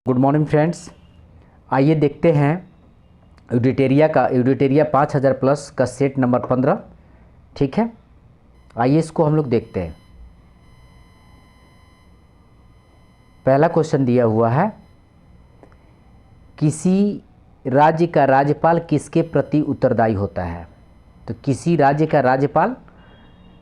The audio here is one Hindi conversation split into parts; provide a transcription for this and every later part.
Good morning friends. आइए देखते हैं यूडिटेरिया 5000 प्लस का सेट नंबर 15। ठीक है, आइए इसको हम लोग देखते हैं। पहला क्वेश्चन दिया हुआ है, किसी राज्य का राज्यपाल किसके प्रति उत्तरदायी होता है। तो किसी राज्य का राज्यपाल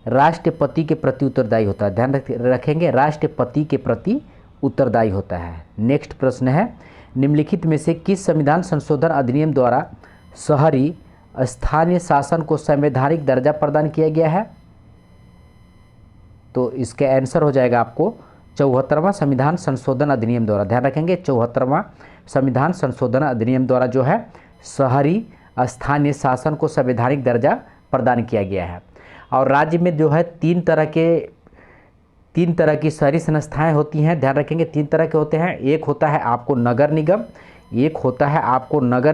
राष्ट्रपति के प्रति उत्तरदायी होता है। ध्यान रखेंगे, राष्ट्रपति के प्रति उत्तरदायी होता है। नेक्स्ट प्रश्न है, निम्नलिखित में से किस संविधान संशोधन अधिनियम द्वारा शहरी स्थानीय शासन को संवैधानिक दर्जा प्रदान किया गया है। तो इसका आंसर हो जाएगा आपको 74वां संविधान संशोधन अधिनियम द्वारा। ध्यान रखेंगे, 74वां संविधान संशोधन अधिनियम द्वारा जो है शहरी स्थानीय शासन को संवैधानिक दर्जा प्रदान किया गया है। और राज्य में जो है तीन तरह की शहरी संस्थाएं होती हैं। ध्यान रखेंगे, तीन तरह के होते हैं। एक होता है आपको नगर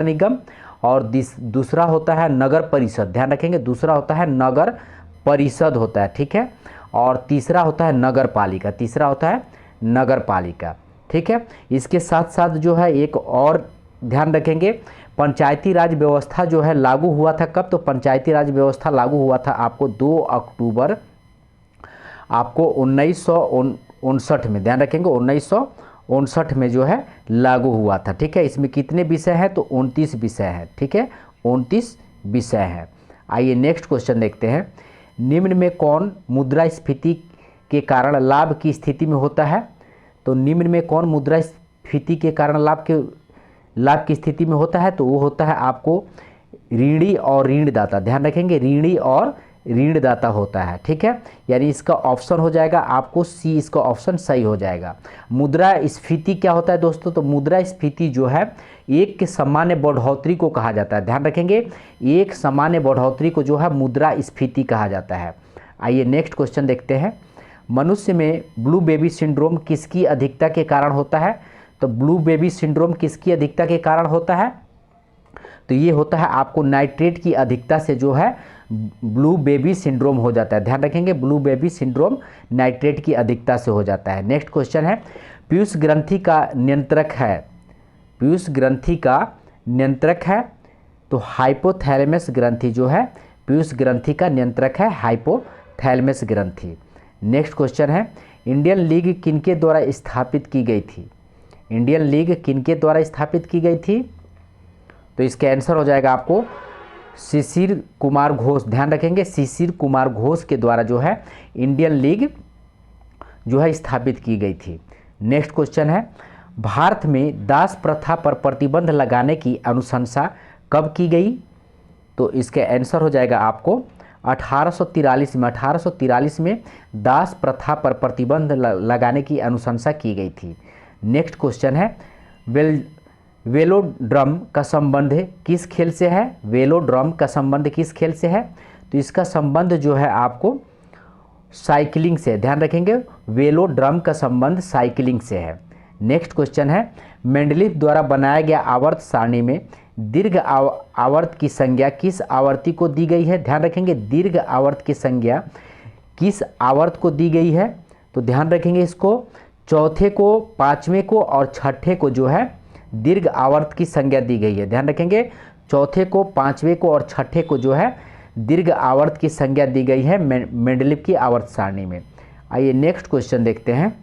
निगम, और दूसरा होता है नगर परिषद। ध्यान रखेंगे, दूसरा होता है नगर परिषद होता है। ठीक है, और तीसरा होता है नगर पालिका। ठीक है, इसके साथ साथ जो है एक और ध्यान रखेंगे, पंचायती राज व्यवस्था जो है लागू हुआ था कब। तो पंचायती राज व्यवस्था लागू हुआ था आपको 2 अक्टूबर आपको 1959 में। ध्यान रखेंगे, 1959 में जो है लागू हुआ था। ठीक है, इसमें कितने विषय हैं तो 29 विषय हैं। ठीक है, 29 विषय हैं। आइए नेक्स्ट क्वेश्चन देखते हैं, निम्न में कौन मुद्रास्फीति के कारण लाभ की स्थिति में होता है। तो निम्न में कौन मुद्रास्फीति के कारण लाभ की स्थिति में होता है। तो वो होता है आपको ऋणी और ऋणदाता। ध्यान रखेंगे, ऋणी और ऋणदाता होता है। ठीक है, यानी इसका ऑप्शन हो जाएगा आपको सी, इसका ऑप्शन सही हो जाएगा। मुद्रास्फीति क्या होता है दोस्तों। तो मुद्रास्फीति जो है एक के सामान्य बढ़ोतरी को कहा जाता है। ध्यान रखेंगे, एक सामान्य बढ़ोतरी को जो है मुद्रास्फीति कहा जाता है। आइए नेक्स्ट क्वेश्चन देखते हैं, मनुष्य में ब्लू बेबी सिंड्रोम किसकी अधिकता के कारण होता है। तो ब्लू बेबी सिंड्रोम किसकी अधिकता के कारण होता है। तो ये होता है आपको नाइट्रेट की अधिकता से जो है ब्लू बेबी सिंड्रोम हो जाता है। ध्यान रखेंगे, ब्लू बेबी सिंड्रोम नाइट्रेट की अधिकता से हो जाता है। नेक्स्ट क्वेश्चन है, पीयूष ग्रंथि का नियंत्रक है। तो हाइपोथैलेमस ग्रंथि जो है पीयूष ग्रंथि का नियंत्रक है, हाइपोथैलेमस ग्रंथि। नेक्स्ट क्वेश्चन है, इंडियन लीग किनके द्वारा स्थापित की गई थी। तो इसका आंसर हो जाएगा आपको शिशिर कुमार घोष। ध्यान रखेंगे, शिशिर कुमार घोष के द्वारा जो है इंडियन लीग जो है स्थापित की गई थी। नेक्स्ट क्वेश्चन है, भारत में दास प्रथा पर प्रतिबंध लगाने की अनुशंसा कब की गई। तो इसका आंसर हो जाएगा आपको 1843 में दास प्रथा पर प्रतिबंध लगाने की अनुशंसा की गई थी। नेक्स्ट क्वेश्चन है, वेलोड्रम का संबंध किस खेल से है। तो इसका संबंध जो है आपको साइकिलिंग से। ध्यान रखेंगे, वेलोड्रम का संबंध साइकिलिंग से है। नेक्स्ट क्वेश्चन है, मेंडलीफ द्वारा बनाया गया आवर्त सारणी में दीर्घ आवर्त की संज्ञा किस आवर्ती को दी गई है। ध्यान रखेंगे, दीर्घ आवर्त की संज्ञा किस आवर्त को दी गई है। तो ध्यान रखेंगे, इसको चौथे को, पाँचवें को और छठे को जो है दीर्घ आवर्त की संज्ञा दी गई है। ध्यान रखेंगे, चौथे को, पाँचवें को और छठे को जो है दीर्घ आवर्त की संज्ञा दी गई है मेंडलीफ की आवर्त सारणी में। आइए नेक्स्ट क्वेश्चन देखते हैं।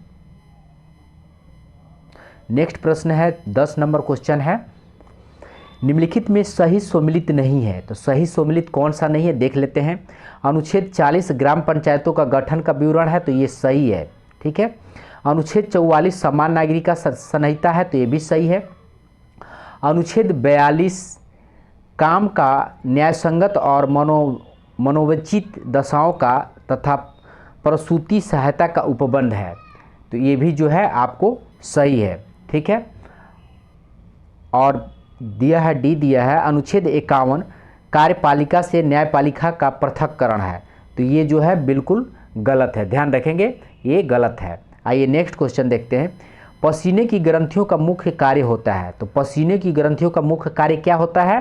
नेक्स्ट प्रश्न है 10 नंबर क्वेश्चन है, निम्नलिखित में सही सम्मिलित नहीं है। तो सही सम्मिलित कौन सा नहीं है देख लेते हैं। अनुच्छेद 40 ग्राम पंचायतों का गठन का विवरण है, तो ये सही है। ठीक है, अनुच्छेद 44 समान नागरिकता संहिता है, तो ये भी सही है। अनुच्छेद 42 काम का न्यायसंगत और मनोवचित दशाओं का तथा प्रसूति सहायता का उपबंध है, तो ये भी जो है आपको सही है। ठीक है, और दिया है डी दिया है, अनुच्छेद 51 कार्यपालिका से न्यायपालिका का पृथक्करण है, तो ये जो है बिल्कुल गलत है। ध्यान रखेंगे, ये गलत है। आइए नेक्स्ट क्वेश्चन देखते हैं, पसीने की ग्रंथियों का मुख्य कार्य होता है। तो पसीने की ग्रंथियों का मुख्य कार्य क्या होता है।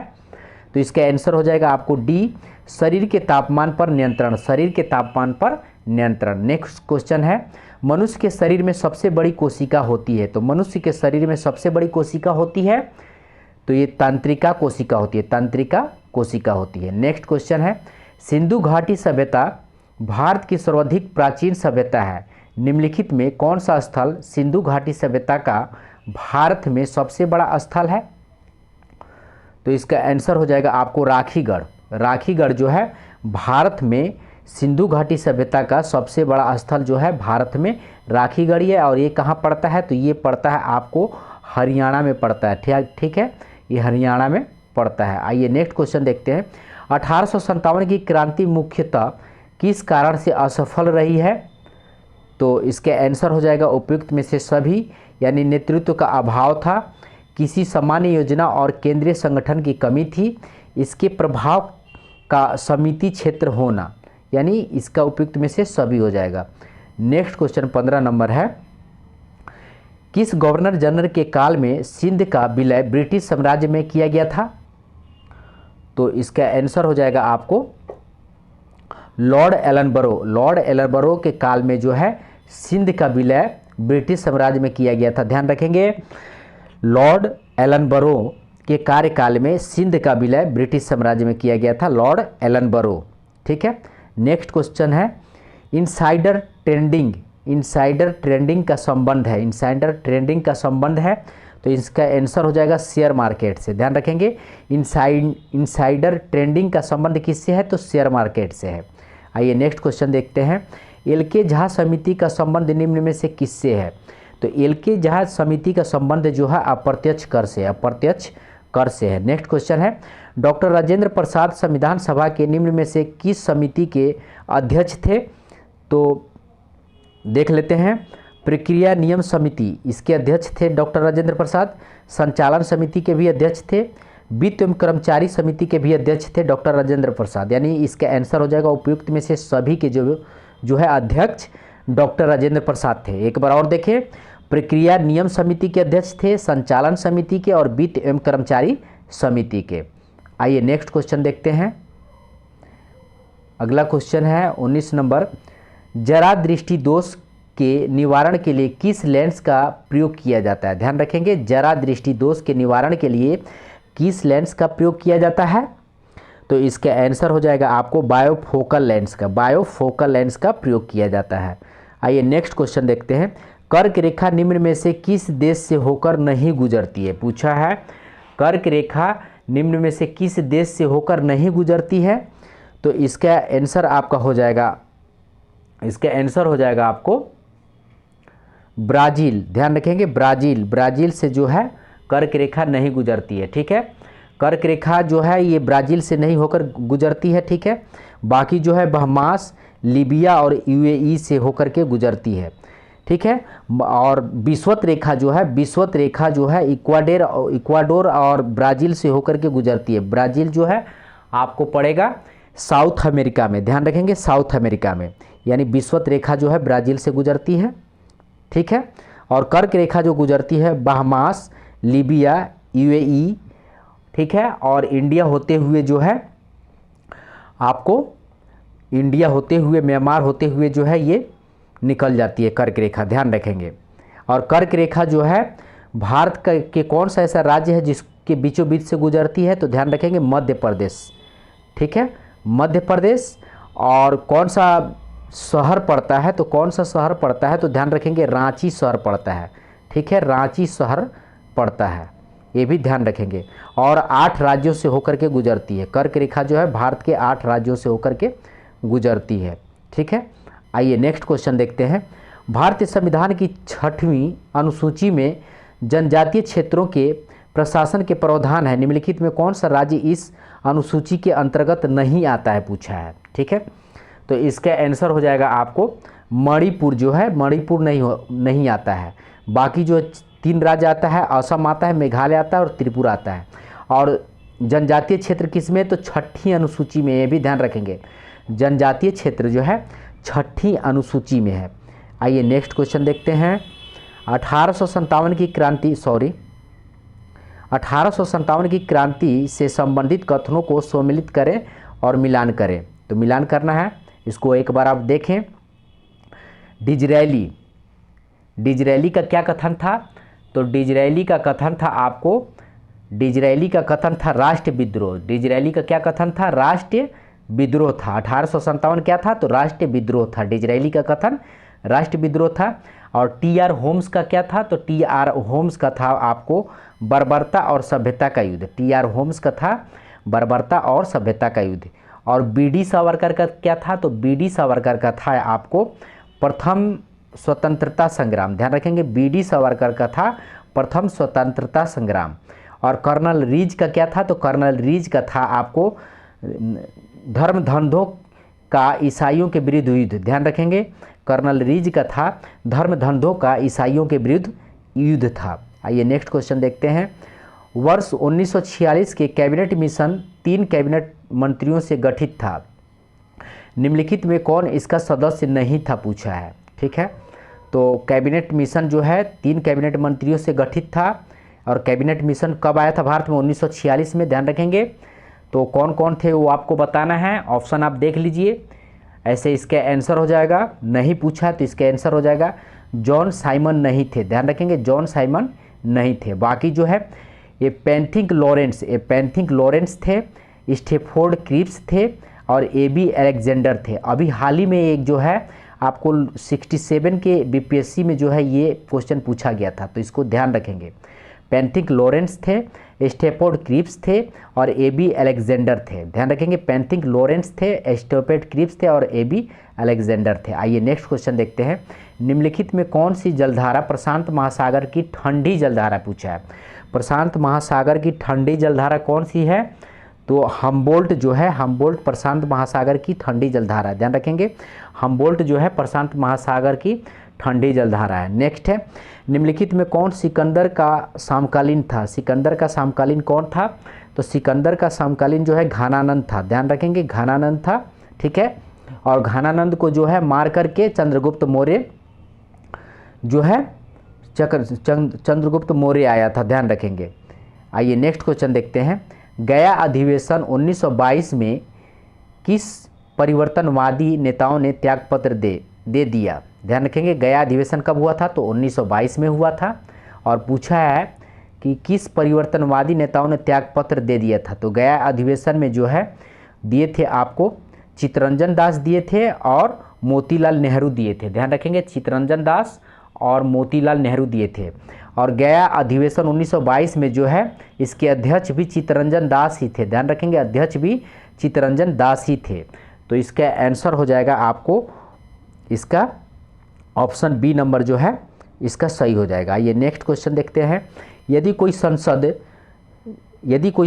तो इसका आंसर हो जाएगा आपको डी, शरीर के तापमान पर नियंत्रण। नेक्स्ट क्वेश्चन है, मनुष्य के शरीर में सबसे बड़ी कोशिका होती है? तो मनुष्य के शरीर में सबसे बड़ी कोशिका होती है तो ये तंत्रिका कोशिका होती है, तंत्रिका कोशिका होती है। नेक्स्ट क्वेश्चन है, सिंधु घाटी सभ्यता भारत की सर्वाधिक प्राचीन सभ्यता है, निम्नलिखित में कौन सा स्थल सिंधु घाटी सभ्यता का भारत में सबसे बड़ा स्थल है? तो इसका आंसर हो जाएगा आपको राखीगढ़। राखीगढ़ जो है भारत में सिंधु घाटी सभ्यता का सबसे बड़ा स्थल जो है भारत में राखीगढ़ है। और ये कहाँ पड़ता है? तो ये पड़ता है आपको हरियाणा में पड़ता है। ठीक है, ये हरियाणा में पड़ता है। आइए नेक्स्ट क्वेश्चन देखते हैं। 1857 की क्रांति मुख्यतः किस कारण से असफल रही है? तो इसके आंसर हो जाएगा उपयुक्त में से सभी, यानी नेतृत्व का अभाव था, किसी सामान्य योजना और केंद्रीय संगठन की कमी थी, इसके प्रभाव का समिति क्षेत्र होना, यानी इसका उपयुक्त में से सभी हो जाएगा। नेक्स्ट क्वेश्चन 15 नंबर है, किस गवर्नर जनरल के काल में सिंध का विलय ब्रिटिश साम्राज्य में किया गया था? तो इसका आंसर हो जाएगा आपको लॉर्ड एलनबरो। लॉर्ड एलनबरो के काल में जो है सिंध का विलय ब्रिटिश साम्राज्य में किया गया था। ध्यान रखेंगे, लॉर्ड एलनबरो के कार्यकाल में सिंध का विलय ब्रिटिश साम्राज्य में किया गया था, लॉर्ड एलनबरो। ठीक है, नेक्स्ट क्वेश्चन है, इनसाइडर ट्रेडिंग, इनसाइडर ट्रेडिंग का संबंध है, इनसाइडर ट्रेडिंग का संबंध है तो इसका आंसर हो जाएगा शेयर मार्केट से। ध्यान रखेंगे, इनसाइडर ट्रेडिंग का संबंध किससे है? तो शेयर मार्केट से है। आइए नेक्स्ट क्वेश्चन देखते हैं, एलके झा समिति का संबंध निम्न में से किससे है? तो एलके झा समिति का संबंध जो है अप्रत्यक्ष कर से है, अप्रत्यक्ष कर से है। नेक्स्ट क्वेश्चन है, डॉक्टर राजेंद्र प्रसाद संविधान सभा के निम्न में से किस समिति के अध्यक्ष थे? तो देख लेते हैं, प्रक्रिया नियम समिति, इसके अध्यक्ष थे डॉक्टर राजेंद्र प्रसाद। संचालन समिति के भी अध्यक्ष थे। वित्त एवं कर्मचारी समिति के भी अध्यक्ष थे डॉक्टर राजेंद्र प्रसाद, यानी इसका आंसर हो जाएगा उपयुक्त में से सभी के जो है अध्यक्ष डॉक्टर राजेंद्र प्रसाद थे। एक बार और देखें, प्रक्रिया नियम समिति के अध्यक्ष थे, संचालन समिति के और वित्त एवं कर्मचारी समिति के। आइए नेक्स्ट क्वेश्चन देखते हैं। अगला क्वेश्चन है 19 नंबर, जरा दृष्टि दोष के निवारण के लिए किस लेंस का प्रयोग किया जाता है? ध्यान रखेंगे, जरा दृष्टि दोष के निवारण के लिए किस लेंस का प्रयोग किया जाता है? तो इसका आंसर हो जाएगा आपको बायोफोकल लेंस का, बायोफोकल लेंस का प्रयोग किया जाता है। आइए नेक्स्ट क्वेश्चन देखते हैं, कर्क रेखा निम्न में से किस देश से होकर नहीं गुजरती है? पूछा है, कर्क रेखा निम्न में से किस देश से होकर नहीं गुजरती है? तो इसका आंसर आपका हो जाएगा, इसका आंसर हो जाएगा आपको ब्राज़ील। ध्यान रखेंगे, ब्राज़ील, ब्राज़ील से जो है कर्क रेखा नहीं गुजरती है। ठीक है, कर्क रेखा जो है ये ब्राज़ील से नहीं होकर गुजरती है। ठीक है, बाकी जो है बहमास, लीबिया और यूएई से होकर के गुजरती है। ठीक है, और विषुवत रेखा जो है, विषुवत रेखा जो है इक्वाडोर और ब्राज़ील से होकर के गुजरती है। ब्राज़ील जो है आपको पड़ेगा साउथ अमेरिका में। ध्यान रखेंगे, साउथ अमेरिका में, यानी विषुवत रेखा जो है ब्राज़ील से गुजरती है। ठीक है, और कर्क रेखा जो गुजरती है बहमास, लीबिया, यूएई, ठीक है, और इंडिया होते हुए जो है आपको इंडिया होते हुए, म्यांमार होते हुए जो है ये निकल जाती है कर्क रेखा। ध्यान रखेंगे, और कर्क रेखा जो है भारत के कौन सा ऐसा राज्य है जिसके बीचों बीच से गुजरती है? तो ध्यान रखेंगे मध्य प्रदेश। ठीक है, मध्य प्रदेश। और कौन सा शहर पड़ता है? तो कौन सा शहर पड़ता है? तो ध्यान रखेंगे रांची शहर पड़ता है। ठीक है, रांची शहर पड़ता है, ये भी ध्यान रखेंगे। और 8 राज्यों से होकर के गुजरती है। कर्क रेखा जो है भारत के 8 राज्यों से होकर के गुजरती है। ठीक है, आइए नेक्स्ट क्वेश्चन देखते हैं। भारतीय संविधान की 6वीं अनुसूची में जनजातीय क्षेत्रों के प्रशासन के प्रावधान है, निम्नलिखित में कौन सा राज्य इस अनुसूची के अंतर्गत नहीं आता है? पूछा है। ठीक है, तो इसका आंसर हो जाएगा आपको मणिपुर जो है, मणिपुर नहीं आता है। बाकी जो 3 राज्य आता है, असम आता है, मेघालय आता है और त्रिपुरा आता है। और जनजातीय क्षेत्र किस में? तो 6ठी अनुसूची में, ये भी ध्यान रखेंगे, जनजातीय क्षेत्र जो है 6ठी अनुसूची में है। आइए नेक्स्ट क्वेश्चन देखते हैं। 1857 की क्रांति से संबंधित कथनों को सम्मिलित करें और मिलान करें। तो मिलान करना है, इसको एक बार आप देखें। डिजरायली, डिजरैली का क्या कथन था? तो डिजरैली का कथन था आपको, डिजरैली का कथन था राष्ट्र विद्रोह। डिजरैली का क्या कथन था? राष्ट्र विद्रोह था। 1857 क्या था? तो राष्ट्र विद्रोह था। डिजरैली का कथन राष्ट्र विद्रोह था। और टी.आर. होम्स का क्या था? तो टी.आर. होम्स का था आपको बर्बरता और सभ्यता का युद्ध। टी.आर. होम्स का था बर्बरता और सभ्यता का युद्ध। और बी.डी. सावरकर का क्या था? तो बी.डी. सावरकर का था आपको प्रथम स्वतंत्रता संग्राम। ध्यान रखेंगे, बी.डी. सावरकर का था प्रथम स्वतंत्रता संग्राम। और कर्नल रीज का क्या था? तो कर्नल रीज का था आपको धर्म धंधों का ईसाइयों के विरुद्ध युद्ध। ध्यान रखेंगे, कर्नल रीज का था धर्म धंधों का ईसाइयों के विरुद्ध युद्ध था। आइए नेक्स्ट क्वेश्चन देखते हैं। वर्ष 1946 के कैबिनेट मिशन 3 कैबिनेट मंत्रियों से गठित था, निम्नलिखित में कौन इसका सदस्य नहीं था, पूछा है। ठीक है, तो कैबिनेट मिशन जो है 3 कैबिनेट मंत्रियों से गठित था। और कैबिनेट मिशन कब आया था भारत में? 1946 में। ध्यान रखेंगे, तो कौन कौन थे वो आपको बताना है। ऑप्शन आप देख लीजिए, ऐसे इसका आंसर हो जाएगा। नहीं पूछा तो इसका आंसर हो जाएगा जॉन साइमन नहीं थे। ध्यान रखेंगे, जॉन साइमन नहीं थे। बाकी जो है ये पेंथिक लॉरेंस, ये पेंथिक लॉरेंस थे, स्टेफोर्ड क्रिप्स थे और ए.बी. अलेक्जेंडर थे। अभी हाल ही में एक जो है आपको 67 के बीपीएससी में जो है ये क्वेश्चन पूछा गया था, तो इसको ध्यान रखेंगे। पेंथिक लॉरेंस थे, स्टेफोर्ड क्रिप्स थे और ए.बी. अलेक्जेंडर थे। ध्यान रखेंगे, पेंथिक लॉरेंस थे, स्टेफोर्ड क्रिप्स थे और ए.बी. अलेक्जेंडर थे। आइए नेक्स्ट क्वेश्चन देखते हैं। निम्नलिखित में कौन सी जलधारा प्रशांत महासागर की ठंडी जलधारा, पूछा है। प्रशांत महासागर की ठंडी जलधारा कौन सी है? तो हम्बोल्ट जो है, हम्बोल्ट प्रशांत महासागर की ठंडी जलधारा। ध्यान रखेंगे, हम्बोल्ट जो है प्रशांत महासागर की ठंडी जलधारा है। नेक्स्ट है, निम्नलिखित में कौन सिकंदर का समकालीन था? सिकंदर का समकालीन कौन था? तो सिकंदर का समकालीन जो है घानानंद था। ध्यान रखेंगे, घानानंद था। ठीक है, और घानानंद को जो है मार करके चंद्रगुप्त मौर्य जो है चंद्रगुप्त मौर्य आया था। ध्यान रखेंगे। आइए नेक्स्ट क्वेश्चन देखते हैं। गया अधिवेशन 1922 में किस परिवर्तनवादी नेताओं ने त्यागपत्र दे दिया? ध्यान रखेंगे, गया अधिवेशन कब हुआ था? तो 1922 में हुआ था। और पूछा है कि किस परिवर्तनवादी नेताओं ने त्यागपत्र दे दिया था? तो गया अधिवेशन में जो है दिए थे आपको चित्तरंजन दास दिए थे और मोतीलाल नेहरू दिए थे। ध्यान रखेंगे, चित्तरंजन दास और मोतीलाल नेहरू दिए थे। और गया अधिवेशन 1922 में जो है इसके अध्यक्ष भी चित्तरंजन दास ही थे। ध्यान रखेंगे, अध्यक्ष भी चित्तरंजन दास ही थे। तो इसका आंसर हो जाएगा आपको इसका ऑप्शन बी नंबर जो है इसका सही हो जाएगा। ये नेक्स्ट क्वेश्चन देखते हैं। यदि कोई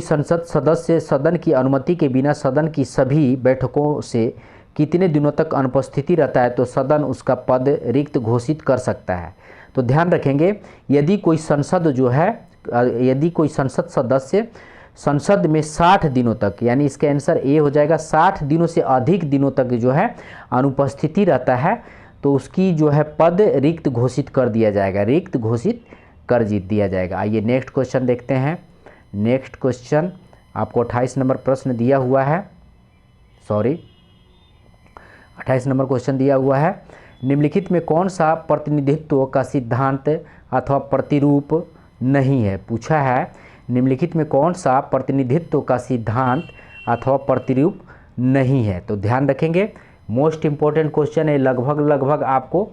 संसद सदस्य सदन की अनुमति के बिना सदन की सभी बैठकों से कितने दिनों तक अनुपस्थिति रहता है तो सदन उसका पद रिक्त घोषित कर सकता है? तो ध्यान रखेंगे, यदि कोई संसद सदस्य संसद में 60 दिनों तक, यानी इसका आंसर ए हो जाएगा, 60 दिनों से अधिक दिनों तक जो है अनुपस्थिति रहता है तो उसकी जो है पद रिक्त घोषित कर दिया जाएगा, रिक्त घोषित कर दिया जाएगा। आइए नेक्स्ट क्वेश्चन देखते हैं। नेक्स्ट क्वेश्चन आपको 28 नंबर प्रश्न दिया हुआ है, 28 नंबर क्वेश्चन दिया हुआ है। निम्नलिखित में कौन सा प्रतिनिधित्व का सिद्धांत अथवा प्रतिरूप नहीं है? पूछा है, निम्नलिखित में कौन सा प्रतिनिधित्व का सिद्धांत अथवा प्रतिरूप नहीं है? तो ध्यान रखेंगे, मोस्ट इम्पोर्टेंट क्वेश्चन है, लगभग आपको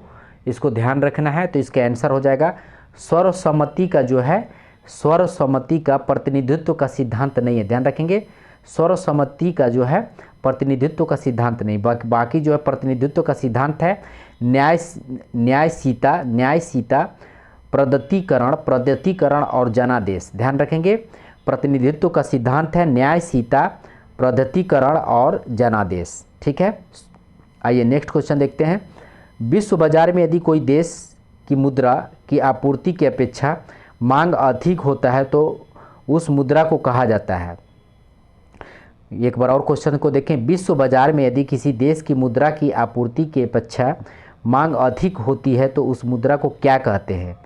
इसको ध्यान रखना है। तो इसका आंसर हो जाएगा सर्वसम्मति का जो है, सर्वसम्मति का प्रतिनिधित्व का सिद्धांत नहीं है। ध्यान रखेंगे, सर्वसम्मति का जो है प्रतिनिधित्व का सिद्धांत नहीं, बाकी जो है प्रतिनिधित्व का सिद्धांत है न्यायसीता, प्रदत्तीकरण और जनादेश। ध्यान रखेंगे, प्रतिनिधित्व का सिद्धांत है न्यायसीता, प्रदत्तीकरण और जनादेश। ठीक है, आइए नेक्स्ट क्वेश्चन देखते हैं। विश्व बाजार में यदि कोई देश की मुद्रा की आपूर्ति की अपेक्षा मांग अधिक होता है तो उस मुद्रा को कहा जाता है। एक बार और क्वेश्चन को देखें। विश्व बाजार में यदि किसी देश की मुद्रा की आपूर्ति की अपेक्षा मांग अधिक होती है तो उस मुद्रा को क्या कहते हैं?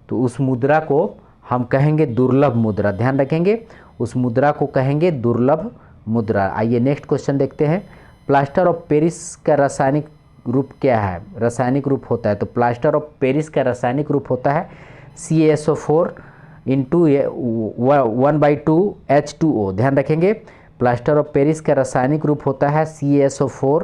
तो उस मुद्रा को हम कहेंगे दुर्लभ मुद्रा। ध्यान रखेंगे, उस मुद्रा को कहेंगे दुर्लभ मुद्रा। आइए नेक्स्ट क्वेश्चन देखते हैं। प्लास्टर ऑफ पेरिस का रासायनिक रूप क्या है, रासायनिक रूप होता है? तो प्लास्टर ऑफ पेरिस का रासायनिक रूप होता है CaSO4 इंटू 1/2H2O। ध्यान रखेंगे, प्लास्टर ऑफ पेरिस का रासायनिक रूप होता है CaSO4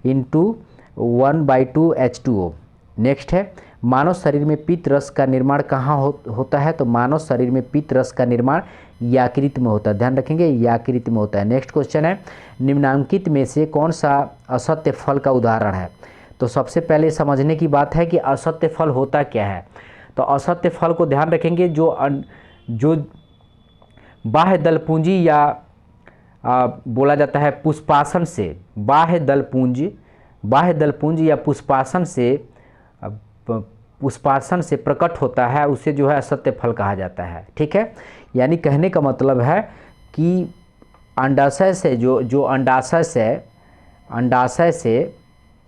इंटू 1/2H2O। नेक्स्ट है, मानव शरीर में पित्त रस का निर्माण कहाँ होता है? तो मानव शरीर में पित्त रस का निर्माण यकृत में होता है। ध्यान रखेंगे, यकृत में होता है। नेक्स्ट क्वेश्चन है, निम्नलिखित में से कौन सा असत्य फल का उदाहरण है? तो सबसे पहले समझने की बात है कि असत्य फल होता क्या है। तो असत्य फल को ध्यान रखेंगे, जो बाह्य दलपुंजी या बोला जाता है पुष्पासन से, बाह्य दलपुंज या पुष्पासन से प्रकट होता है, उसे जो है असत्य फल कहा जाता है। ठीक है, यानी कहने का मतलब है कि अंडाशय से जो अंडाशय से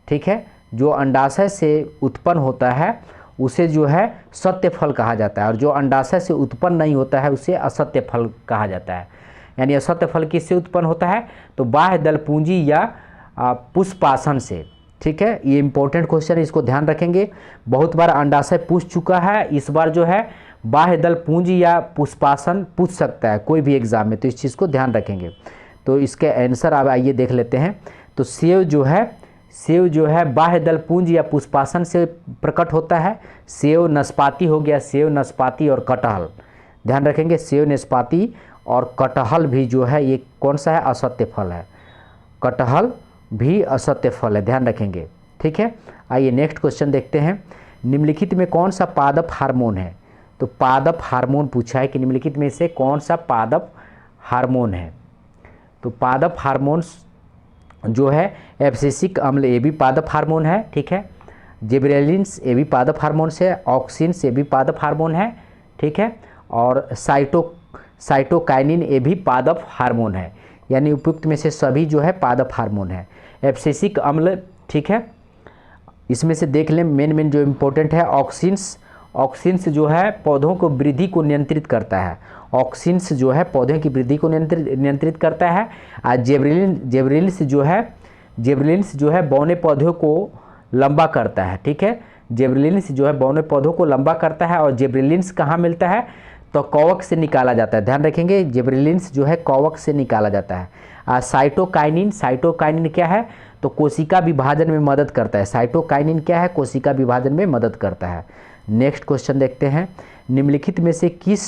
ठीक है, जो अंडाशय से उत्पन्न होता है उसे जो है सत्य फल कहा जाता है, और जो अंडाशय से उत्पन्न नहीं होता है उसे असत्य फल कहा जाता है। यानी असत्य फल किससे उत्पन्न होता है? तो बाह्य दलपुंजी या पुष्पासन से। ठीक है, ये इंपॉर्टेंट क्वेश्चन है, इसको ध्यान रखेंगे। बहुत बार अंडाशय पूछ चुका है, इस बार जो है बाह्य दलपुंजी या पुष्पासन पूछ सकता है कोई भी एग्जाम में, तो इस चीज़ को ध्यान रखेंगे। तो इसके आंसर अब आइए देख लेते हैं। तो सेव जो है बाह्य दलपुंज या पुष्पासन से प्रकट होता है। सेव, नाशपाती हो गया, सेव, नाशपाती और कटहल। ध्यान रखेंगे, सेव, नाशपाती और कटहल भी जो है ये कौन सा है? असत्य फल है। कटहल भी असत्य फल है, ध्यान रखेंगे। ठीक है, आइए नेक्स्ट क्वेश्चन देखते हैं। निम्नलिखित में कौन सा पादप हार्मोन है? तो पादप हार्मोन पूछा है कि निम्नलिखित में से कौन सा पादप हार्मोन है? तो पादप हार्मोन जो है एब्सिसिक अम्ल, ये भी पादप हार्मोन है। ठीक है, जिबरेलिन्स ये भी पादप हार्मोन है, ऑक्सिन्स ये भी पादप हार्मोन है। ठीक है, और साइटोकाइनिन ये भी पादप हार्मोन है। यानी उपयुक्त में से सभी जो है पादप हार्मोन है। एब्सिसिक अम्ल, ठीक है, इसमें से देख लें मेन जो इम्पोर्टेंट है ऑक्सिन्स जो है पौधों को वृद्धि को नियंत्रित करता है। ऑक्सिन्स जो है पौधों की वृद्धि को नियंत्रित करता है। और जेबरेलिन्स जो है बौने पौधों को लंबा करता है। ठीक है, जेबरेलिन्स जो है बौने पौधों को लंबा करता है। और जेबरेलिन्स कहाँ मिलता है? तो कवक से निकाला जाता है। ध्यान रखेंगे, जेबरेलिन्स जो है कवक से निकाला जाता है। साइटोकाइनिन क्या है? तो कोशिका विभाजन में मदद करता है। साइटोकाइनिन क्या है? कोशिका विभाजन में मदद करता है। नेक्स्ट क्वेश्चन देखते हैं। निम्नलिखित में से किस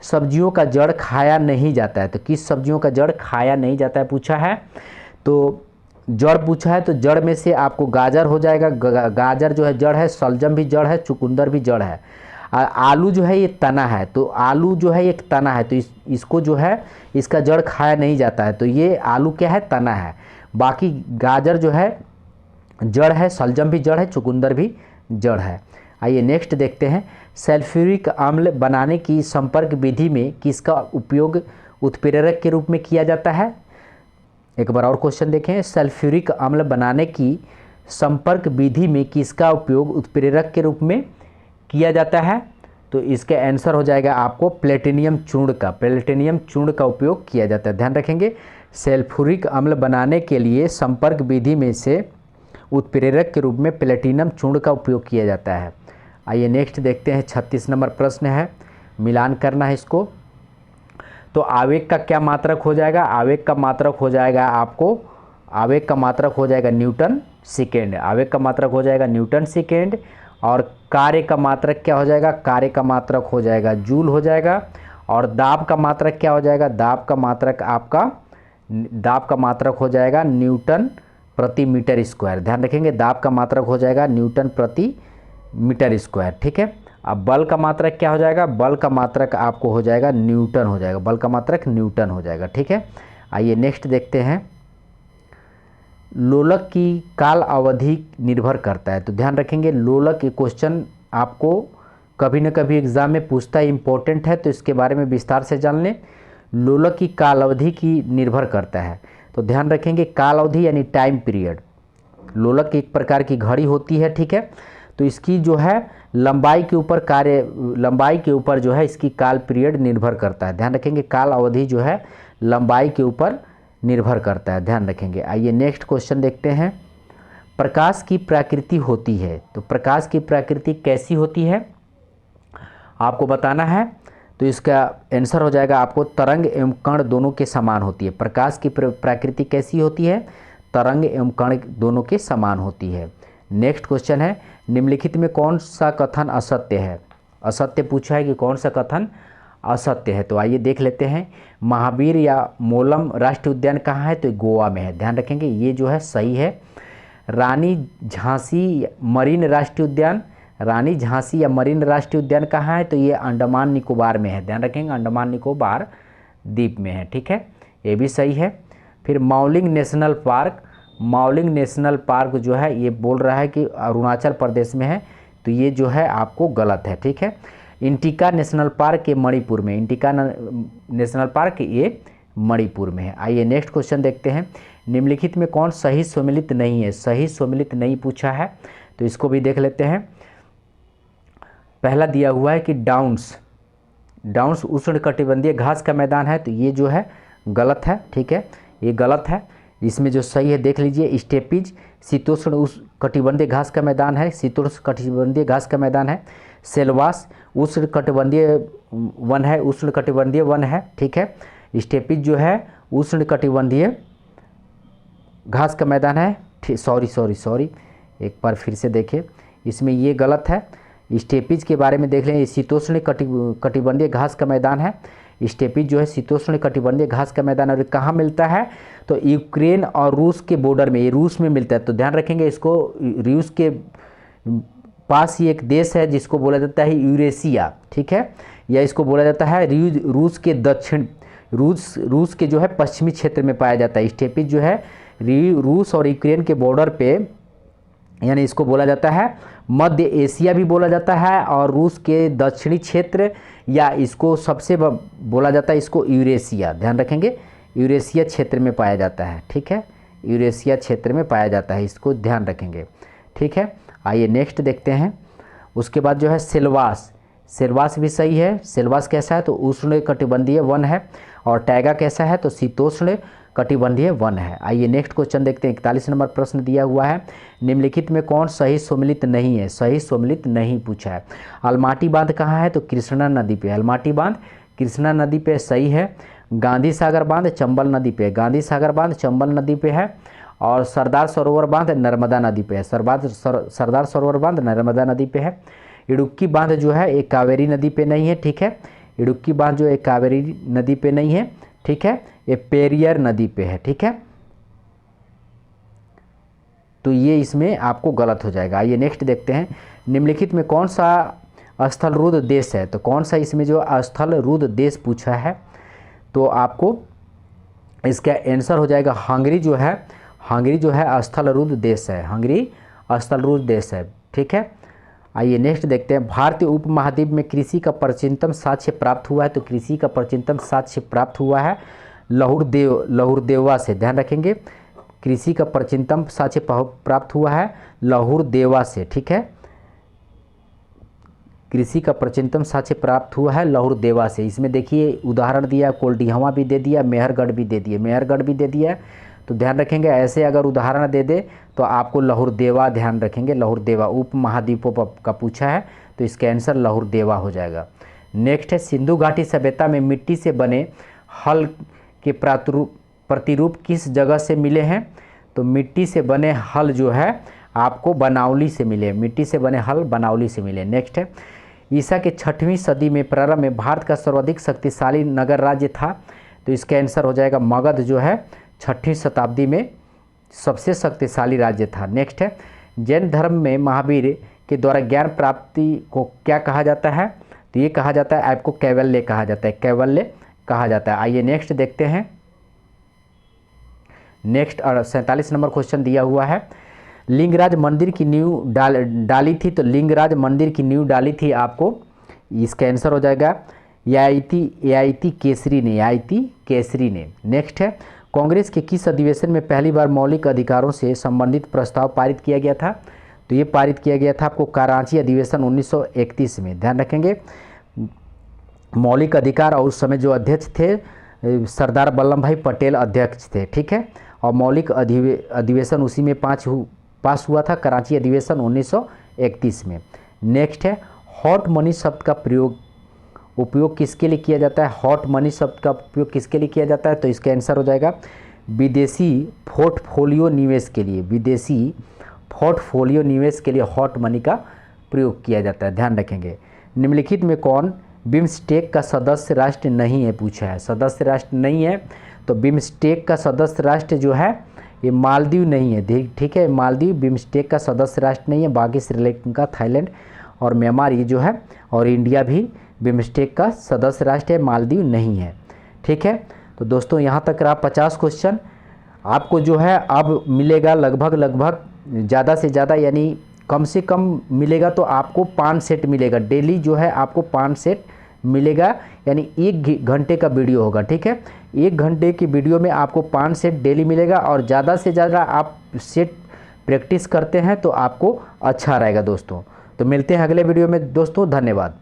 सब्जियों का जड़ खाया नहीं जाता है? तो किस सब्जियों का जड़ खाया नहीं जाता है पूछा है। तो जड़ पूछा है, तो जड़ में से आपको गाजर हो जाएगा। गाजर जो है जड़ है, शलजम भी जड़ है, चुकंदर भी जड़ है। आलू जो है ये तना है, तो आलू जो है एक तना है, तो इसको जो है इसका जड़ खाया नहीं जाता है। तो ये आलू क्या है? तना है। बाकी गाजर जो है जड़ है, शलजम भी जड़ है, चुकंदर भी जड़ है। आइए नेक्स्ट देखते हैं। सल्फ्यूरिक अम्ल बनाने की संपर्क विधि में किसका उपयोग उत्प्रेरक के रूप में किया जाता है? एक बार और क्वेश्चन देखें। सल्फ्यूरिक अम्ल बनाने की संपर्क विधि में किसका उपयोग उत्प्रेरक के रूप में किया जाता है? तो इसका आंसर हो जाएगा आपको प्लेटिनियम चूर्ण का उपयोग किया जाता है। ध्यान रखेंगे, सल्फ्यूरिक अम्ल बनाने के लिए संपर्क विधि में से उत्प्रेरक के रूप में प्लेटिनम चूर्ण का उपयोग किया जाता है। आइए नेक्स्ट देखते हैं। 36 नंबर प्रश्न है, मिलान करना है इसको। तो आवेग का क्या मात्रक हो जाएगा? आवेग का मात्रक हो जाएगा आपको, आवेग का मात्रक हो जाएगा न्यूटन सेकेंड। आवेग का मात्रक हो जाएगा न्यूटन सेकेंड। और कार्य का मात्रक क्या हो जाएगा? कार्य का मात्रक हो जाएगा जूल हो जाएगा। और दाब का मात्रक क्या हो जाएगा? दाब का मात्रक हो जाएगा न्यूटन प्रति मीटर स्क्वायर। ध्यान रखेंगे, दाब का मात्रक हो जाएगा न्यूटन प्रति मीटर स्क्वायर। ठीक है, अब बल का मात्रक क्या हो जाएगा? बल का मात्रक आपको हो जाएगा न्यूटन हो जाएगा, बल का मात्रक न्यूटन हो जाएगा। ठीक है, आइए नेक्स्ट देखते हैं। लोलक की काल अवधि निर्भर करता है। तो ध्यान रखेंगे, लोलक के क्वेश्चन आपको कभी न कभी एग्जाम में पूछता है, इंपॉर्टेंट है, तो इसके बारे में विस्तार से जान लें। लोलक की काल अवधि की निर्भर करता है। तो ध्यान रखेंगे, काल अवधि यानी टाइम पीरियड। लोलक एक प्रकार की घड़ी होती है। ठीक है, तो इसकी जो है लंबाई के ऊपर जो है इसकी काल पीरियड निर्भर करता है। ध्यान रखेंगे, काल अवधि जो है लंबाई के ऊपर निर्भर करता है। ध्यान रखेंगे। आइए नेक्स्ट क्वेश्चन देखते हैं। प्रकाश की प्रकृति होती है, तो प्रकाश की प्रकृति कैसी होती है आपको बताना है। तो इसका आंसर हो जाएगा आपको तरंग एवं कण दोनों के समान होती है। प्रकाश की प्रकृति कैसी होती है, तरंग एवं कण दोनों के समान होती है। नेक्स्ट क्वेश्चन है, निम्नलिखित में कौन सा कथन असत्य है। असत्य पूछा है कि कौन सा कथन असत्य है, तो आइए देख लेते हैं। महावीर या मोलम राष्ट्रीय उद्यान कहाँ है, तो गोवा में है, ध्यान रखेंगे ये जो है सही है। रानी झांसी मरीन राष्ट्रीय उद्यान, रानी झांसी या मरीन राष्ट्रीय उद्यान कहाँ है, तो ये अंडमान निकोबार में है, ध्यान रखेंगे अंडमान निकोबार द्वीप में है, ठीक है, ये भी सही है। फिर Mouling national park, Mouling national park जो है ये बोल रहा है कि अरुणाचल प्रदेश में है, तो ये जो है आपको गलत है, ठीक है। इंटिका नेशनल पार्क ये मणिपुर में, इंटिका नेशनल पार्क ये मणिपुर में है। आइए नेक्स्ट क्वेश्चन देखते हैं। निम्नलिखित में कौन सही सम्मिलित नहीं है, सही सम्मिलित नहीं पूछा है, तो इसको भी देख लेते हैं। पहला दिया हुआ है कि डाउन्स, डाउन्स उष्णकटिबंधीय घास का मैदान है, तो ये जो है गलत है, ठीक है, ये गलत है। इसमें जो सही है देख लीजिए, स्टेपीज शीतोष्ण उष्णकटिबंधीय घास का मैदान है, शीतोष्ण कटिबंधीय घास का मैदान है। सेलवास उष्णकटिबंधीय वन है, उष्णकटिबंधीय वन है, ठीक है। स्टेपीज जो है उष्णकटिबंधीय घास का मैदान है। सॉरी एक बार फिर से देखें, इसमें ये गलत है। स्टेपीज के बारे में देख लें, शीतोष्ण कटिबंधीय घास का मैदान है। स्टेपीज जो है शीतोष्ण कटिबंधीय घास का मैदान, और कहाँ मिलता है, तो यूक्रेन और रूस के बॉर्डर में, ये रूस में मिलता है, तो ध्यान रखेंगे इसको। रूस के पास ही एक देश है जिसको बोला जाता है यूरेशिया, ठीक है, या इसको बोला जाता है रूस के दक्षिण, रूस के जो है पश्चिमी क्षेत्र में पाया जाता है। स्टेपीज जो है रूस और यूक्रेन के बॉर्डर पे, यानी इसको बोला जाता है मध्य एशिया भी बोला जाता है, और रूस के दक्षिणी क्षेत्र, या इसको सबसे बोला जाता है इसको यूरेशिया, ध्यान रखेंगे यूरेशिया क्षेत्र में पाया जाता है, ठीक है, यूरेशिया क्षेत्र में पाया जाता है, इसको ध्यान रखेंगे, ठीक है। आइए नेक्स्ट देखते हैं। उसके बाद जो है सेलवास, सेलवास भी सही है। सेलवास कैसा है, तो उष्ण कटिबंधीय वन है, और टैगा कैसा है, तो शीतोष्ण कटिबंधीय वन है। आइए नेक्स्ट क्वेश्चन देखते हैं। 41 नंबर प्रश्न दिया हुआ है, निम्नलिखित में कौन सही सम्मिलित नहीं है, सही सम्मिलित नहीं पूछा है। अलमाटी बांध कहाँ है, तो कृष्णा नदी पे, अलमाटी बांध कृष्णा नदी पे सही है। गांधी सागर बांध चंबल नदी पे, गांधी सागर बांध चंबल नदी पे है। और सरदार सरोवर बांध नर्मदा नदी पे है, सरदार सरोवर बांध नर्मदा नदी पे है। इडुक्की बांध जो है एक कावेरी नदी पे नहीं है, ठीक है, इडुक्की बांध जो एक कावेरी नदी पे नहीं है, ठीक है, ये पेरियर नदी पे है, ठीक है, तो ये इसमें आपको गलत हो जाएगा। आइए नेक्स्ट देखते हैं। निम्नलिखित में कौन सा स्थलरुद्ध देश है, तो कौन सा इसमें जो स्थलरुद्ध देश पूछा है, तो आपको इसका आंसर हो जाएगा हंगरी जो है, हंगरी जो है स्थलरुद्ध देश है, हंगरी स्थलरुद्ध देश है, ठीक है। आइए नेक्स्ट देखते हैं। भारतीय उपमहाद्वीप में कृषि का प्राचीनतम साक्ष्य प्राप्त हुआ है, तो कृषि का प्राचीनतम साक्ष्य प्राप्त हुआ है लहुरदेवा से, ध्यान रखेंगे कृषि का प्राचीनतम साक्ष्य प्राप्त हुआ है लहुरदेवा से, ठीक है, कृषि का प्राचीनतम साक्ष्य प्राप्त हुआ है लहुरदेवा से। इसमें देखिए उदाहरण दिया, कोल्डिहवा भी दे दिया, मेहरगढ़ भी दे दिया, मेहरगढ़ भी दे दिया, तो ध्यान रखेंगे ऐसे अगर उदाहरण दे दे तो आपको लहुरदेवा ध्यान रखेंगे, लहुरदेवा उप महाद्वीपों का पूछा है, तो इसका आंसर लहुरदेवा हो जाएगा। नेक्स्ट है, सिंधु घाटी सभ्यता में मिट्टी से बने हल के प्रतिरूप किस जगह से मिले हैं, तो मिट्टी से बने हल जो है आपको बनावली से मिले, मिट्टी से बने हल बनावली से मिले। नेक्स्ट है, ईसा के 6वीं सदी में प्रारंभ में भारत का सर्वाधिक शक्तिशाली नगर राज्य था, तो इसका आंसर हो जाएगा मगध जो है 6वीं शताब्दी में सबसे शक्तिशाली राज्य था। नेक्स्ट है, जैन धर्म में महावीर के द्वारा ज्ञान प्राप्ति को क्या कहा जाता है, तो ये कहा जाता है आपको कैवल्य कहा जाता है, कैवल्य कहा जाता है। आइए नेक्स्ट देखते हैं। नेक्स्ट 47 नंबर क्वेश्चन दिया हुआ है, लिंगराज मंदिर की नींव डाली थी, तो लिंगराज मंदिर की नींव डाली थी आपको, इसका आंसर हो जाएगा एआईटी केसरी ने, एआईटी केसरी ने। नेक्स्ट है, कांग्रेस के किस अधिवेशन में पहली बार मौलिक अधिकारों से संबंधित प्रस्ताव पारित किया गया था, तो ये पारित किया गया था आपको कराची अधिवेशन 1931 में, ध्यान रखेंगे मौलिक अधिकार, और उस समय जो अध्यक्ष थे सरदार वल्लभ भाई पटेल अध्यक्ष थे, ठीक है, और मौलिक अधिवेशन उसी में पास हुआ था कराची अधिवेशन 1931 में। नेक्स्ट है हॉट मनी शब्द का उपयोग किसके लिए किया जाता है? हॉट मनी शब्द का उपयोग किसके लिए किया जाता है? तो इसका आंसर हो जाएगा विदेशी पोर्टफोलियो निवेश के लिए। विदेशी पोर्टफोलियो निवेश के लिए हॉट मनी का प्रयोग किया जाता है, ध्यान रखेंगे। निम्नलिखित में कौन बिम्स्टेक का सदस्य राष्ट्र नहीं है, पूछा है। सदस्य राष्ट्र नहीं है तो बिम्स्टेक का सदस्य राष्ट्र जो है ये मालदीव नहीं है, ठीक है। मालदीव बिम्स्टेक का सदस्य राष्ट्र नहीं है। बाकी श्रीलंका, थाईलैंड और म्यांमार ये जो है, और इंडिया भी बिम्स्टेक का सदस्य राष्ट्र है, मालदीव नहीं है, ठीक है। तो दोस्तों यहाँ तक रहा 50 क्वेश्चन। आपको जो है अब मिलेगा लगभग ज़्यादा से ज़्यादा, यानी कम से कम मिलेगा तो आपको 5 सेट मिलेगा। डेली जो है आपको 5 सेट मिलेगा, यानी 1 घंटे का वीडियो होगा, ठीक है। 1 घंटे की वीडियो में आपको 5 सेट डेली मिलेगा, और ज़्यादा से ज़्यादा आप सेट प्रैक्टिस करते हैं तो आपको अच्छा रहेगा दोस्तों। तो मिलते हैं अगले वीडियो में दोस्तों, धन्यवाद।